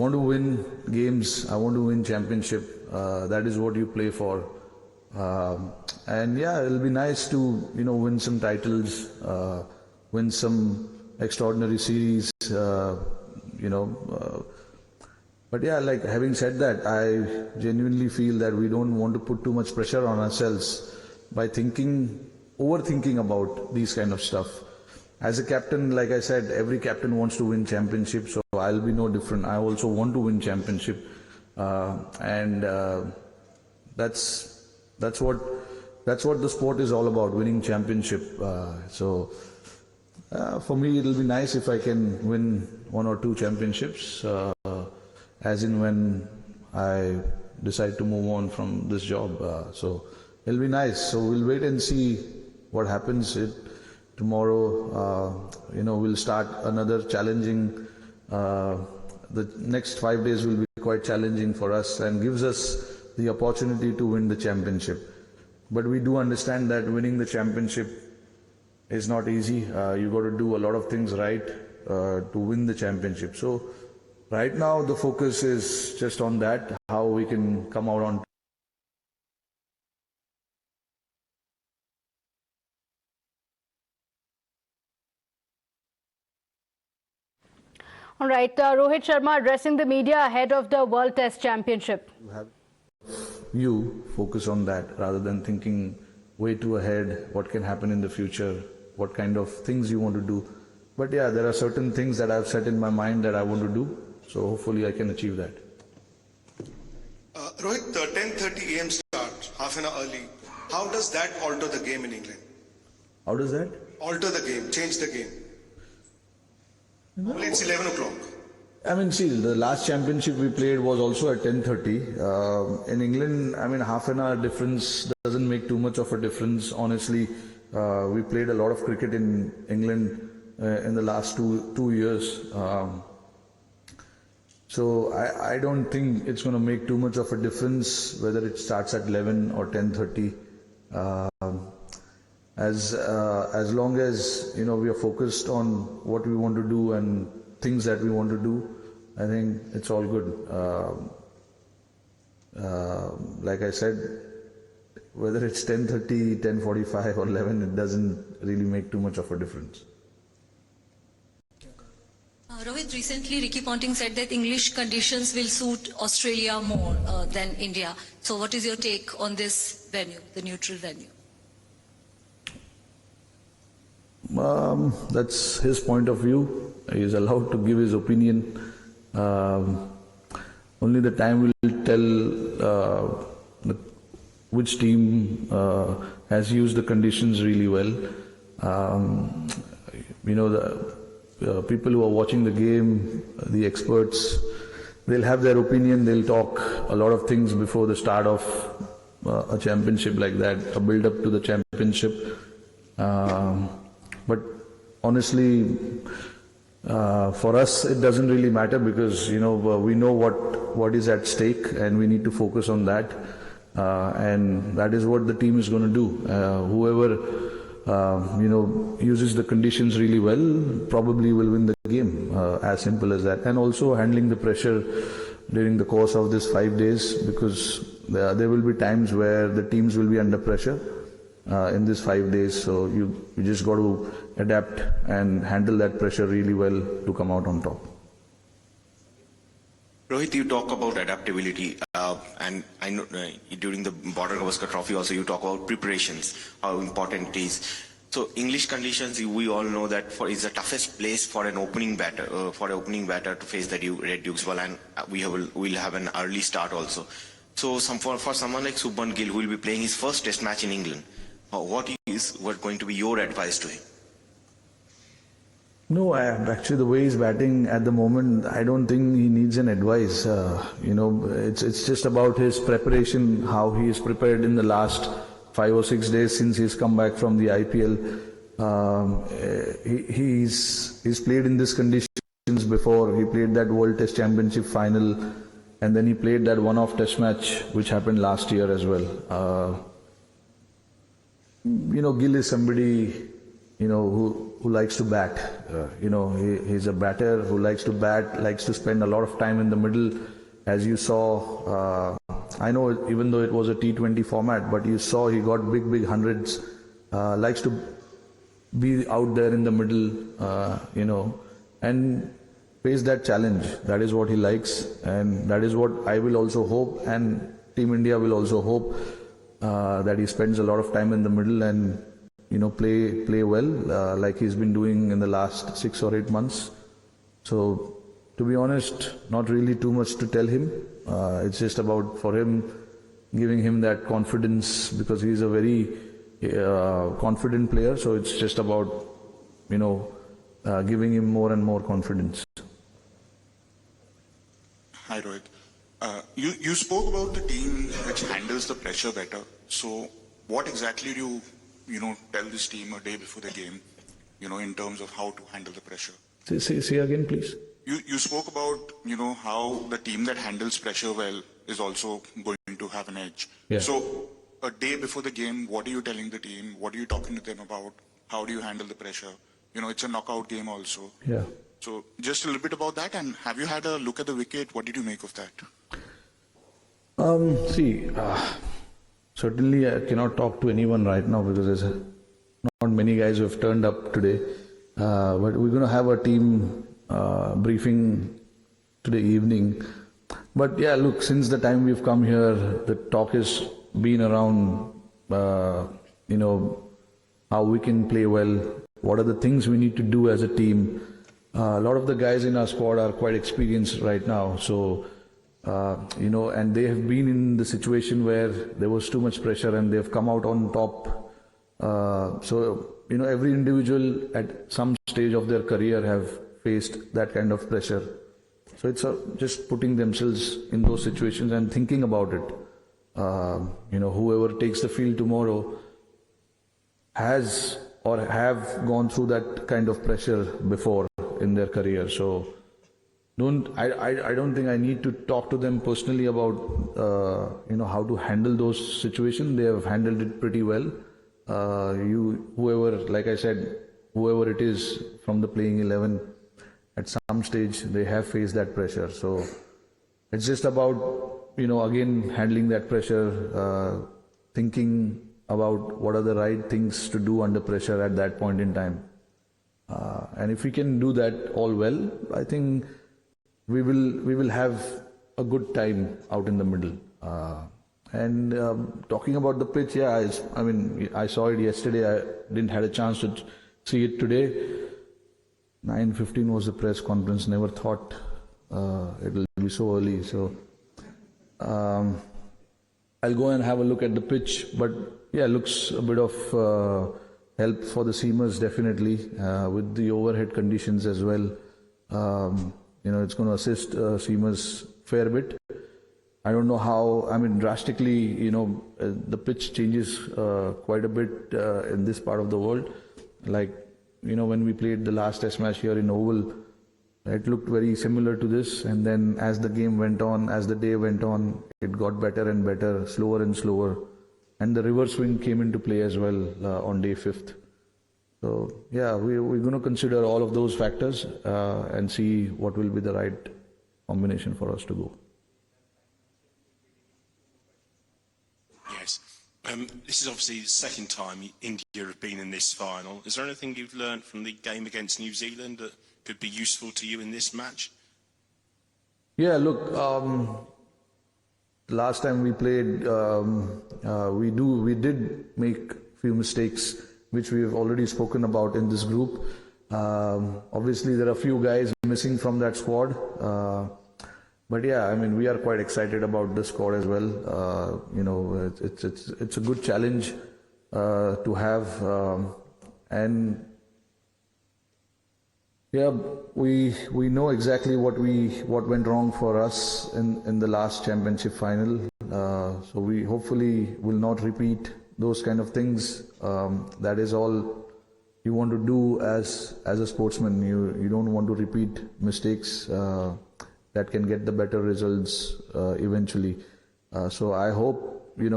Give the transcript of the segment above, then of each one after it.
want to win games, I want to win championship. That is what you play for. And yeah, it'll be nice to, win some titles, win some extraordinary series, but yeah, like having said that, I genuinely feel that we don't want to put too much pressure on ourselves by overthinking about these kind of stuff. As a captain, like I said, every captain wants to win championship, so I'll be no different. I also want to win championship, and that's what the sport is all about, winning championship. So for me, it'll be nice if I can win 1 or 2 championships, as in when I decide to move on from this job. So it'll be nice. So we'll wait and see what happens. Tomorrow, we'll start another challenging. The next 5 days will be quite challenging for us and gives us the opportunity to win the championship. But we do understand that winning the championship is not easy. You got to do a lot of things right to win the championship. So right now the focus is just on that, how we can come out on. All right, Rohit Sharma addressing the media ahead of the World Test Championship. You focus on that rather than thinking way too ahead, what can happen in the future, what kind of things you want to do. But yeah, there are certain things that I've set in my mind that I want to do, so hopefully I can achieve that. Rohit, the 10:30 a.m. start, half an hour early, how does that alter the game in England? How does that? Alter the game, change the game. Well, it's 11 o'clock. I mean, see, the last championship we played was also at 10:30. In England, I mean, half an hour difference doesn't make too much of a difference. Honestly, we played a lot of cricket in England in the last two years. So I don't think it's going to make too much of a difference whether it starts at 11 or 10:30. As long as we are focused on what we want to do and things that we want to do, I think it's all good. Like I said, whether it's 10:30, 10:45 or 11, it doesn't really make too much of a difference. Rohit, recently Ricky Ponting said that English conditions will suit Australia more than India. So what is your take on this venue, the neutral venue? That's his point of view. He is allowed to give his opinion. Only the time will tell which team has used the conditions really well. The people who are watching the game, the experts, they'll have their opinion. They'll talk a lot of things before the start of a championship like that, a build-up to the championship. But honestly, for us, it doesn't really matter because we know what is at stake, and we need to focus on that. And that is what the team is going to do. Whoever uses the conditions really well probably will win the game. As simple as that. And also handling the pressure during the course of this 5 days, because there will be times where the teams will be under pressure. In this 5 days, so you just got to adapt and handle that pressure really well to come out on top. Rohit, you talk about adaptability, and I know during the Border Gavaskar Trophy also you talk about preparations, how important it is. So English conditions, we all know that is the toughest place for an opening batter, to face the Red Dukes Ball, and we'll have an early start also. So for someone like Shubman Gill, who will be playing his first Test match in England, what going to be your advice to him? No, actually the way he's batting at the moment, I don't think he needs an advice. It's just about his preparation, how he is prepared in the last 5 or 6 days since he's come back from the IPL. He's played in these conditions before. He played that World Test Championship final, and then he played that one-off Test match which happened last year as well. Gill is somebody, likes to bat. He's a batter who likes to bat, likes to spend a lot of time in the middle. As you saw, I know even though it was a T20 format, but you saw he got big hundreds. Likes to be out there in the middle, and face that challenge. That is what he likes, and that is what I will also hope, and Team India will also hope that he spends a lot of time in the middle and play well like he's been doing in the last 6 or 8 months. So to be honest, not really too much to tell him. It's just about for him, giving him that confidence, because he's a very confident player. So it's just about giving him more and more confidence. Hi Rohit. You spoke about the team which handles the pressure better. So what exactly do you tell this team a day before the game, in terms of how to handle the pressure? Say again, please. You spoke about, how the team that handles pressure well is also going to have an edge. Yeah. So a day before the game, what are you telling the team? What are you talking to them about? How do you handle the pressure? It's a knockout game also. Yeah. So just a little bit about that, and have you had a look at the wicket? What did you make of that? Certainly I cannot talk to anyone right now because there's not many guys who have turned up today. But we're going to have a team briefing today evening. But yeah, look, since the time we've come here, the talk has been around, how we can play well, what are the things we need to do as a team. A lot of the guys in our squad are quite experienced right now, so and they have been in the situation where there was too much pressure and they've come out on top. So every individual at some stage of their career have faced that kind of pressure. So it's just putting themselves in those situations and thinking about it. Whoever takes the field tomorrow has or have gone through that kind of pressure before in their career. So I don't think I need to talk to them personally about how to handle those situations. They have handled it pretty well. Whoever, like I said, whoever it is from the playing 11, at some stage they have faced that pressure. So it's just about again handling that pressure, thinking about what are the right things to do under pressure at that point in time. And if we can do that all well, I think we will have a good time out in the middle. And talking about the pitch, yeah, I saw it yesterday. I didn't have a chance to see it today. 9:15 was the press conference. Never thought it will be so early. So I'll go and have a look at the pitch. But yeah, looks a bit of help for the seamers definitely with the overhead conditions as well. It's going to assist seamers fair bit. I don't know how. Drastically, the pitch changes quite a bit in this part of the world. Like, when we played the last Test match here in Oval, it looked very similar to this. And then as the game went on, as the day went on, it got better and better, slower and slower. And the reverse swing came into play as well on day 5th. So yeah, we're going to consider all of those factors and see what will be the right combination for us to go. Yes. This is obviously the second time India have been in this final. Is there anything you've learned from the game against New Zealand that could be useful to you in this match? Yeah, look, last time we played, we did make a few mistakes, which we have already spoken about in this group. Obviously, there are a few guys missing from that squad. But yeah, we are quite excited about the squad as well. It's a good challenge to have, and yeah, we know exactly what went wrong for us in the last championship final. So we hopefully will not repeat those kind of things. That is all you want to do as a sportsman. You don't want to repeat mistakes that can get the better results eventually. So I hope we've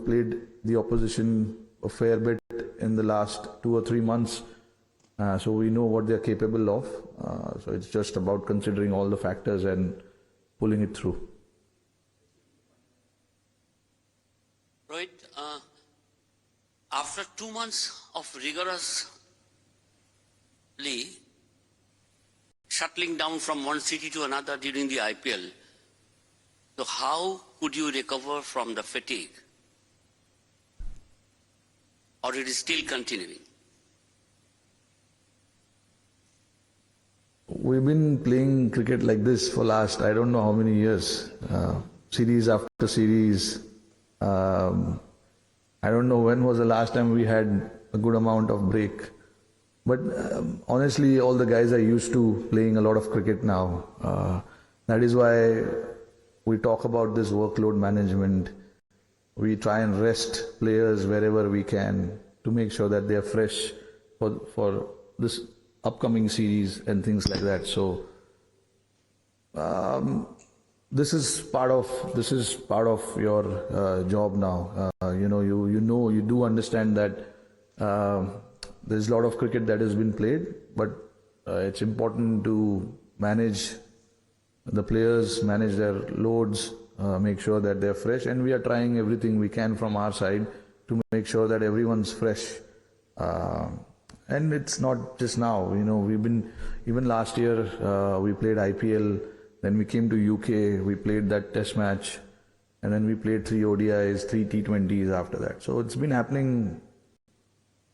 played the opposition a fair bit in the last 2 or 3 months. So we know what they're capable of. So it's just about considering all the factors and pulling it through. Rohit, after 2 months of rigorously shuttling down from one city to another during the IPL, so how could you recover from the fatigue? Or it is still continuing? We've been playing cricket like this for last, I don't know how many years, series after series. I don't know when was the last time we had a good amount of break. But honestly, all the guys are used to playing a lot of cricket now. That is why we talk about this workload management. We try and rest players wherever we can to make sure that they are fresh for this upcoming series and things like that. So this is part of your job now. You do understand that there's a lot of cricket that has been played, but it's important to manage the players, manage their loads, make sure that they're fresh, and we are trying everything we can from our side to make sure that everyone's fresh. And it's not just now, we've been, even last year we played IPL, then we came to UK, we played that test match, and then we played 3 ODIs, 3 T20s after that. So it's been happening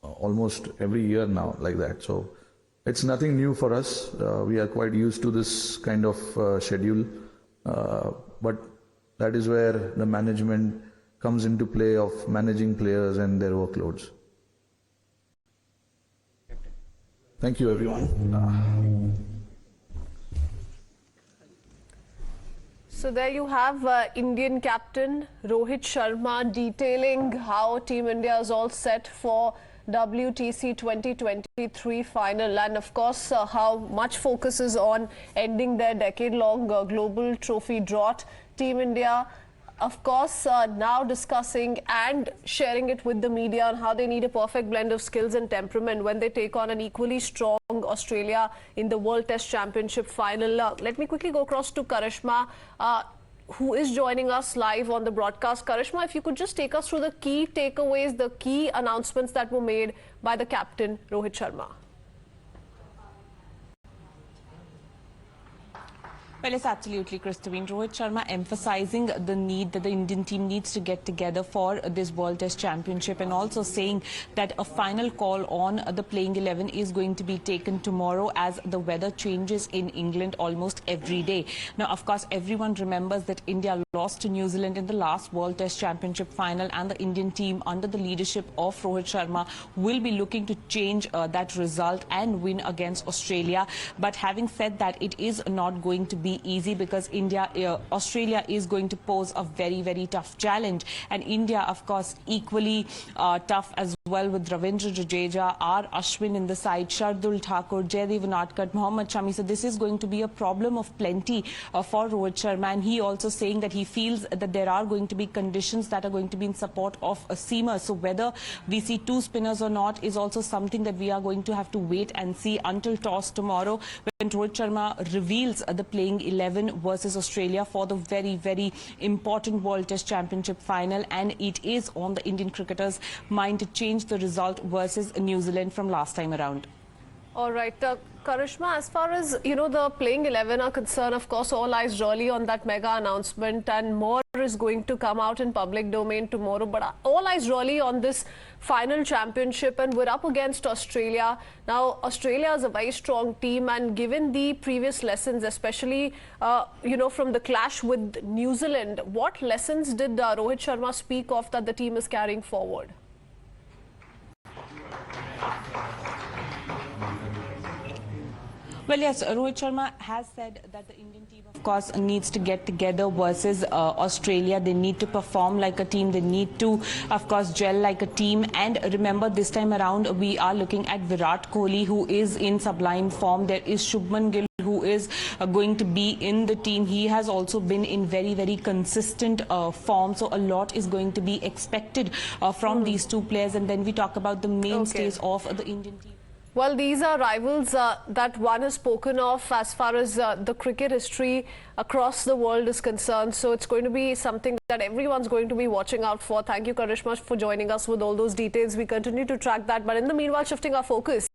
almost every year now like that. So it's nothing new for us. We are quite used to this kind of schedule. But that is where the management comes into play of managing players and their workloads. Thank you, everyone. So there you have Indian captain Rohit Sharma detailing how Team India is all set for WTC 2023 final, and of course how much focus is on ending their decade-long global trophy drought. Team India, of course, now discussing and sharing it with the media on how they need a perfect blend of skills and temperament when they take on an equally strong Australia in the World Test Championship final. Let me quickly go across to Karishma, who is joining us live on the broadcast. Karishma, if you could just take us through the key takeaways, the key announcements that were made by the captain, Rohit Sharma. Well, it's absolutely, Christine. Rohit Sharma emphasizing the need that the Indian team needs to get together for this World Test Championship, and also saying that a final call on the playing 11 is going to be taken tomorrow as the weather changes in England almost every day. Now, of course, everyone remembers that India lost to New Zealand in the last World Test Championship final, and the Indian team under the leadership of Rohit Sharma will be looking to change that result and win against Australia. But having said that, it is not going to be easy, because Australia is going to pose a very, very tough challenge, and India, of course, equally tough as well, with Ravindra Jadeja, R. Ashwin in the side, Shardul Thakur, Jaydev Unadkat, Mohammad Shami. So this is going to be a problem of plenty for Rohit Sharma, and he also saying that he feels that there are going to be conditions that are going to be in support of a seamer. So whether we see 2 spinners or not is also something that we are going to have to wait and see until toss tomorrow, when Rohit Sharma reveals the playing 11 versus Australia for the very, very important World Test Championship final. And it is on the Indian cricketers' mind to change the result versus New Zealand from last time around. All right, Karishma, as far as the playing 11 are concerned, of course, all eyes really on that mega announcement, and more is going to come out in public domain tomorrow. But all eyes really on this final championship, and we're up against Australia. Now, Australia is a very strong team, and given the previous lessons, especially from the clash with New Zealand, what lessons did Rohit Sharma speak of that the team is carrying forward? Well, yes, Rohit Sharma has said that the Indian team, of course, needs to get together versus Australia. They need to perform like a team. They need to, of course, gel like a team. And remember, this time around, we are looking at Virat Kohli, who is in sublime form. There is Shubman Gill, who is going to be in the team. He has also been in very, very consistent form. So a lot is going to be expected from these 2 players. And then we talk about the mainstays of the Indian team. Well, these are rivals that one has spoken of as far as the cricket history across the world is concerned. So it's going to be something that everyone's going to be watching out for. Thank you, Karishma, for joining us with all those details. We continue to track that. But in the meanwhile, shifting our focus